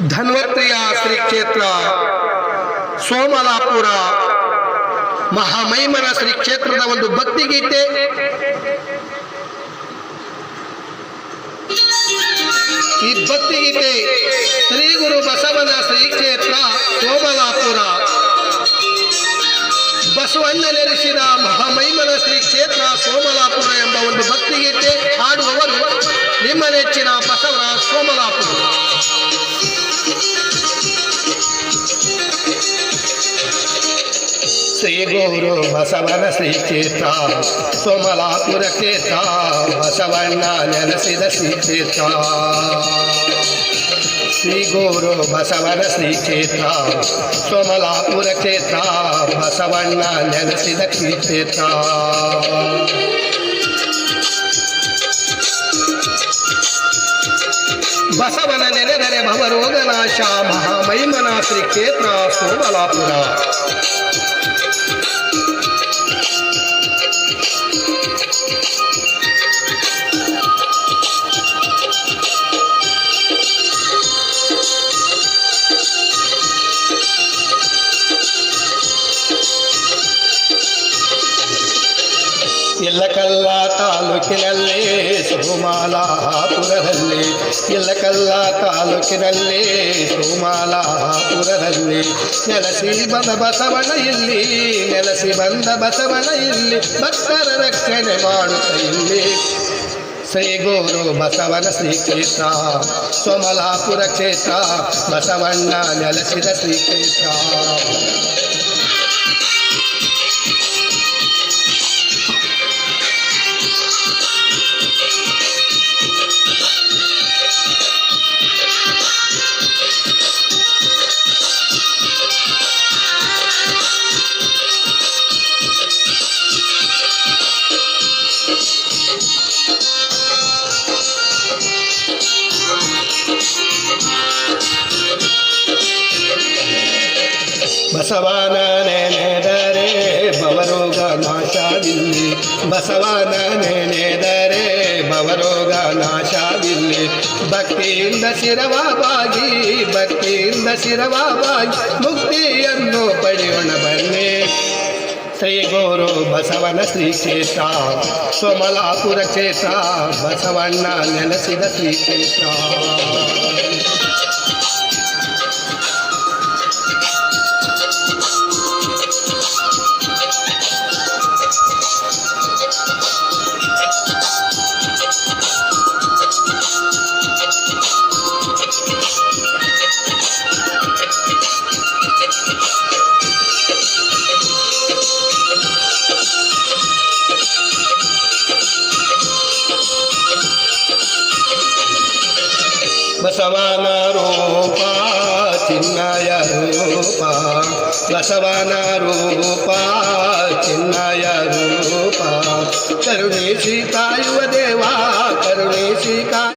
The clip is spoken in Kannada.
ಧನ್ವಂತ್ರಿಯ ಶ್ರೀ ಕ್ಷೇತ್ರ ಸೋಮಲಾಪುರ ಮಹಾಮಹಿಮನ ಶ್ರೀ ಕ್ಷೇತ್ರದ ಒಂದು ಭಕ್ತಿಗೀತೆ. ಈ ಭಕ್ತಿಗೀತೆ ಶ್ರೀ ಗುರು ಬಸವನ ಶ್ರೀ ಕ್ಷೇತ್ರ ಸೋಮಲಾಪುರ ಬಸವಣ್ಣ ನೆಲೆಸಿದ ಮಹಾಮಹಿಮನ ಶ್ರೀ ಕ್ಷೇತ್ರ ಸೋಮಲಾಪುರ ಎಂಬ ಒಂದು ಭಕ್ತಿಗೀತೆ ಹಾಡುವವರು ನಿಮ್ಮ ನೆಚ್ಚಿನ ಬಸವರಾಜ ಸೋಮಲಾಪುರ. ಶ್ರೀ ಗುರು ಬಸವನ ಶ್ರೀ ಕ್ಷೇತ್ರ ಸೋಮಲಾಪುರ ಕ್ಷೇತ್ರ ಬಸವಣ್ಣ ನೆಲೆಸಿದ ಶ್ರೀ ಕ್ಷೇತ್ರ. ಶ್ರೀ ಗುರು ಬಸವನ ಶ್ರೀ ಕ್ಷೇತ್ರ ಸೋಮಲಾಪುರ ಕ್ಷೇತ್ರ ಬಸವಣ್ಣ ನೆಲೆಸಿದ ಶ್ರೀ ಕ್ಷೇತ್ರ. ಬಸವನ ನೆನೆದರೆ ಭವರೋಗನಾಶ ಮಹಾಮಹಿಮನ ಶ್ರೀ ಕ್ಷೇತ್ರ ಸೋಮಲಾಪುರ. ಇಲ್ಲಕಲ್ಲ ತಾಲೂಕಿನಲ್ಲಿ ಸೋಮಲಾಪುರದಲ್ಲಿ, ಇಲ್ಲಕಲ್ಲ ತಾಲೂಕಿನಲ್ಲಿ ಸೋಮಲಾಪುರದಲ್ಲಿ ನೆಲೆಸಿ ಬಂದ ಬಸವಣ್ಣ ಇಲ್ಲಿ, ನೆಲೆಸಿ ಬಂದ ಬಸವಣ್ಣ ಇಲ್ಲಿ ಭಕ್ತರ ರಕ್ಷಣೆ ಮಾಡುತ್ತ ಇಲ್ಲಿ. ಶ್ರೀ ಗುರು ಬಸವನ ಶ್ರೀ ಕ್ಷೇತ್ರ ಸೋಮಲಾಪುರ ಕ್ಷೇತ್ರ ಬಸವಣ್ಣ ನೆಲೆಸಿದ ಶ್ರೀ ಕ್ಷೇತ್ರ. ಬಸವನ ನೆನೆದರೆ ಭವರೋಗ ನಾಶವಿಲ್ಲಿ, ಬಸವನ ನೆನೆದರೆ ಭವರೋಗ ನಾಶವಿಲ್ಲಿ. ಭಕ್ತಿಯಿಂದ ಶಿರವಾಗಿ, ಭಕ್ತಿಯಿಂದ ಶಿರವಾಗಿ ಮುಕ್ತಿಯನ್ನು ಪಡೆಯೋಣ ಬನ್ನಿ. ಶ್ರೀ ಗುರು ಬಸವನ ಶ್ರೀ ಕ್ಷೇತ್ರ ಸೋಮಲಾಪುರ ಕ್ಷೇತ್ರ ಬಸವಣ್ಣ ನೆಲೆಸಿದ ಶ್ರೀ ಕ್ಷೇತ್ರ. ಬಸವನ ರೂಪ ಚಿನ್ನಯ ರೂಪ, ಬಸವನ ರೂಪ ಚಿನ್ನಯ ರೂಪ, ಕರುಣಿಸಿ ಕಾಯುವ ದೇವ, ಕರುಣಿಸಿ